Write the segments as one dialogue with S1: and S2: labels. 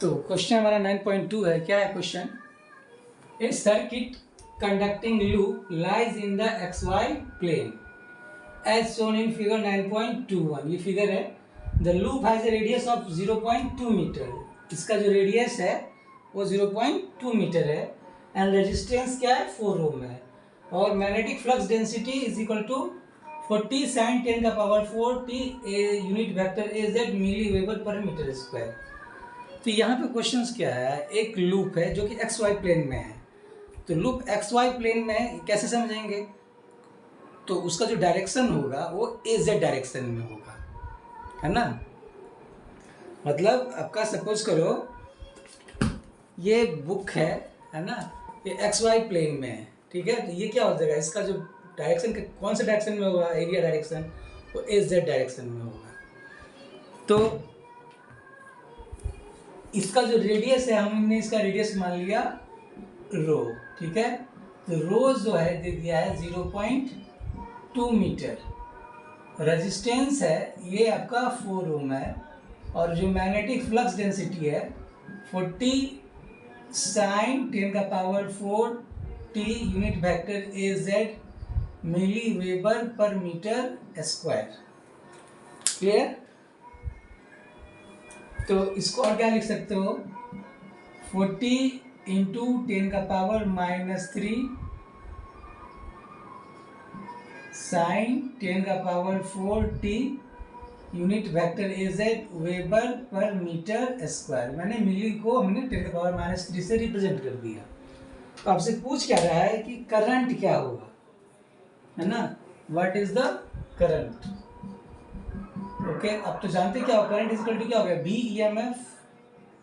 S1: तो क्वेश्चन हमारा 9.2 है। क्या है question? A circuit conducting loop lies in the XY plane as shown in figure 9.21। ये फिगर है। The loop has a radius of 0.2 metre. इसका जो रेडियस है वो 0.2 मीटर है एंड रेजिस्टेंस क्या है 4 ओम है और magnetic flux density is equal to 40 sin 10 का power 4 t unit vector AZ milli weber per metre square. तो यहाँ पे क्वेश्चंस क्या है? एक लूप है जो कि XY प्लेन में है। तो लूप XY प्लेन में कैसे समझेंगे? तो उसका जो डायरेक्शन होगा वो AZ डायरेक्शन में होगा, है ना। मतलब आपका सपोज करो ये बुक है ना, ये XY प्लेन में है, ठीक है। तो ये क्या हो जाएगा? इसका जो डायरेक्शन कौन से डायरेक्शन में होगा? एरिया डायरेक्शन, वो AZ डायरेक्शन में होगा। तो इसका जो रेडियस है, हमने इसका रेडियस मान लिया रो, ठीक है। तो रो जो है दे दिया है 0.2 मीटर। रेजिस्टेंस है ये आपका 4 ओम है और जो मैग्नेटिक फ्लक्स डेंसिटी है 40 sin 10 का power 4 t unit vector AZ milli weber per metre square. Clear? तो इसको और क्या लिख सकते हो? 40 इंटू 10 का पावर -3 साइन 10 का power 4 t unit vector AZ weber per metre square. मैंने मिली को हमने 10 का पावर -3 से रिप्रेजेंट कर दिया। तो आपसे पूछ क्या रहा है कि करंट क्या होगा, है ना। What is the current? Okay, अब तो जानते क्या हो, करंट इक्वल टू क्या हो गया? BEMF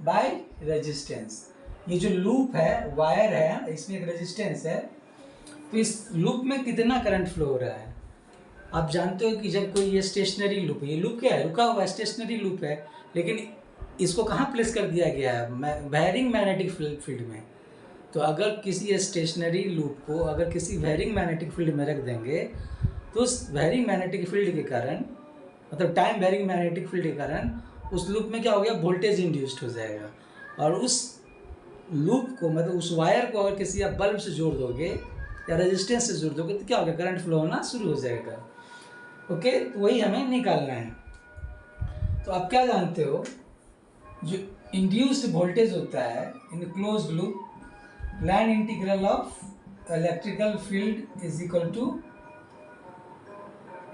S1: by resistance. ये जो लूप है, वायर है, इसमें एक रेजिस्टेंस है, तो इस लूप में कितना करंट फ्लो हो रहा है? आप जानते हो कि जब कोई ये स्टेशनरी लूप है, ये लूप क्या है? रुका हुआ स्टेशनरी लूप है, लेकिन इसको कहाँ प्लेस कर दिया गया है? वेरिंग मैग्नेटिक फील्ड में। तो अगर किसी स्टेशनरी लूप को अगर किसी वेरिंग मैग्नेटिक फील्ड में रख देंगे तो उस वेरिंग मैग्नेटिक फील्ड के कारण, मतलब टाइम वेरिंग मैग्नेटिक फील्ड के कारण, उस लूप में क्या हो गया? वोल्टेज इंड्यूस्ड हो जाएगा। और उस लूप को, मतलब उस वायर को अगर किसी आप बल्ब से जोड़ दोगे या रेजिस्टेंस से जोड़ दोगे तो क्या होगा? करंट फ्लो होना शुरू हो जाएगा। ओके, तो वही हमें निकालना है। तो आप क्या जानते हो, जो इंड्यूस्ड वोल्टेज होता है in closed loop, line integral of electrical field is equal to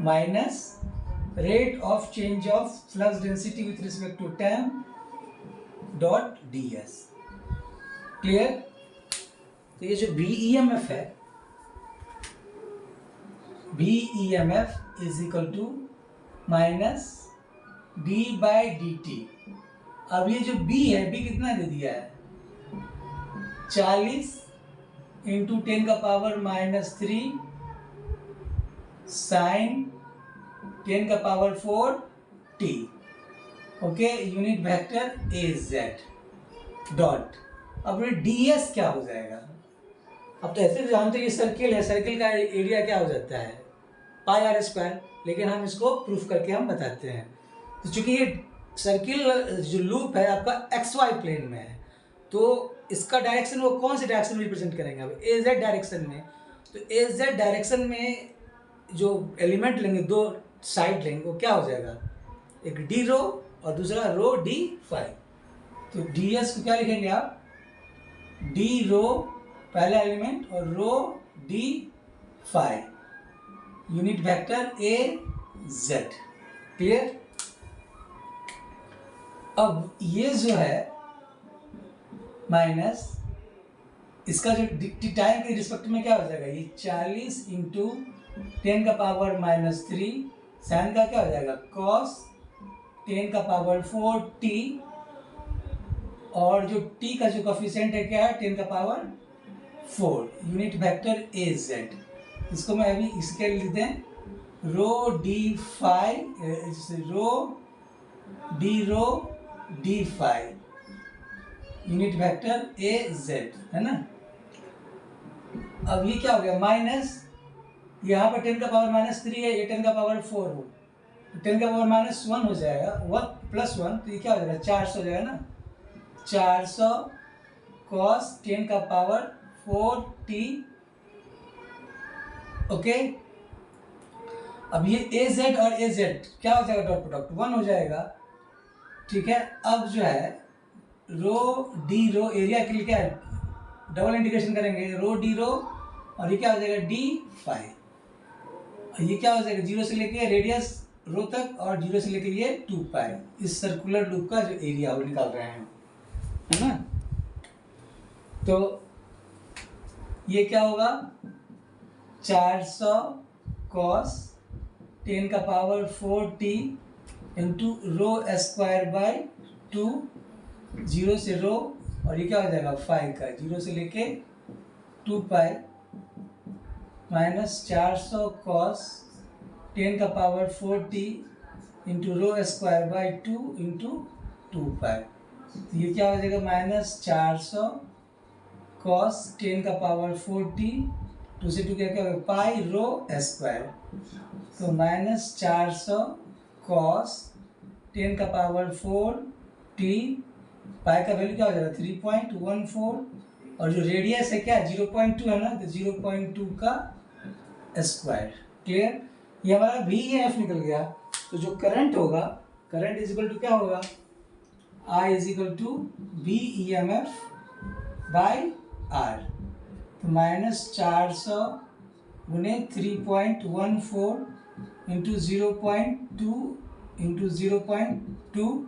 S1: minus rate of change of flux density with respect to time dot ds। Clear? तो ये जो BEMF है, BEMF is equal to minus d/dt। अब ये जो B है, B कितना दे दिया है? 40 इंटू 10 का पावर -3 साइन 10 का power 4 t, okay, unit vector AZ dot. अब ये ds क्या हो जाएगा? अब तो ऐसे जानते हैं ये सर्किल है, सर्किल का एरिया क्या हो जाता है? πr²। लेकिन हम इसको प्रूफ करके हम बताते हैं। तो चूंकि ये सर्किल जो लूप है आपका XY प्लेन में है, तो इसका डायरेक्शन वो कौन से डायरेक्शन में रिप्रेजेंट करेंगे? अब AZ डायरेक्शन में। तो AZ डायरेक्शन में जो एलिमेंट लेंगे, दो साइड लेंगे, वो क्या हो जाएगा? एक d रो और दूसरा रो d∅। तो ds को क्या लिखेंगे आप? d रो पहला एलिमेंट और रो d∅, unit vector AZ। Clear? अब ये जो है माइनस इसका जो टाइम के रिस्पेक्ट में क्या हो जाएगा? ये 40 इंटू 10 का पावर -3 साइन का क्या हो जाएगा? cos 10 का पावर 4 t, और जो t का जो कोफिशिएंट है क्या है? 10 का पावर 4, यूनिट वेक्टर AZ। इसको मैं अभी इसके लिख दें रो d∅, यूनिट वेक्टर AZ, है ना। अब ये क्या हो गया? माइनस, यहाँ पर 10 का पावर -3 है, ये 10 का पावर 4 हो, 10 का पावर -1 हो जाएगा, 1 + 1, तो ये क्या हो जाएगा? 400 हो जाएगा ना। 400 cos 10 का पावर 4t। ओके, अब ये ए जेड और ए जेड क्या हो जाएगा, डॉट प्रोडक्ट 1 हो जाएगा। ठीक है, अब जो है रो डी रो एरिया के लिए क्या है, डबल इंटीग्रेशन करेंगे, रो डी रो, और ये क्या हो जाएगा डी फाई। ये क्या हो जाएगा, जीरो से लेके रेडियस रो तक और जीरो से लेके ये 2 पाई, इस सर्कुलर लूप का जो एरिया वो निकाल रहे हैं, है ना। तो ये क्या होगा, 400 cos 10 का power 4t into rho square by 2, zero से रो, और ये क्या हो जाएगा 5 का, जीरो से लेके 2 पाई माइनस 400 cos 10 का power 4t into rho square by 2 into 2 पाई। तो ये क्या हो जाएगा, माइनस 400 cos 10 का पावर 4t, 2 से 2 क्या होगा पाई रो स्क्वायर, तो माइनस 400 cos 10 का पावर 4t, पाई का वैल्यू क्या हो जाएगा 3.14, और जो रेडियस है क्या 0.2 है ना, तो 0.2 का स्क्वायर। क्लियर, ये हमारा वी एफ निकल गया। तो जो करंट होगा, करंट इज इक्वल टू क्या होगा, I is equal to B E M F by R. तो माइनस 400 गुने 3.14 इंटू 0.2 इंटू 0.2,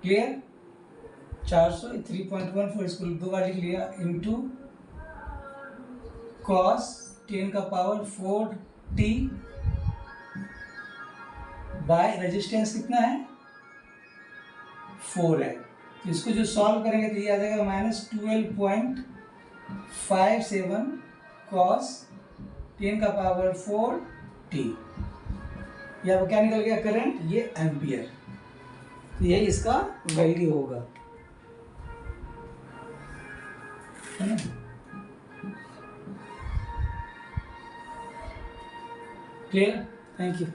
S1: क्लियर, 400 3.14 इसको दो बार लिख लिया, इंटू cos 10 का पावर 4t बाय रेजिस्टेंस कितना है 4 है। तो इसको जो सॉल्व करेंगे तो ये आ जाएगा माइनस 12.57 cos 10 का पावर 4t। या क्या निकल गया करंट, ये एम्पियर, तो यही इसका वैल्यू होगा, है ना। Clear, thank you.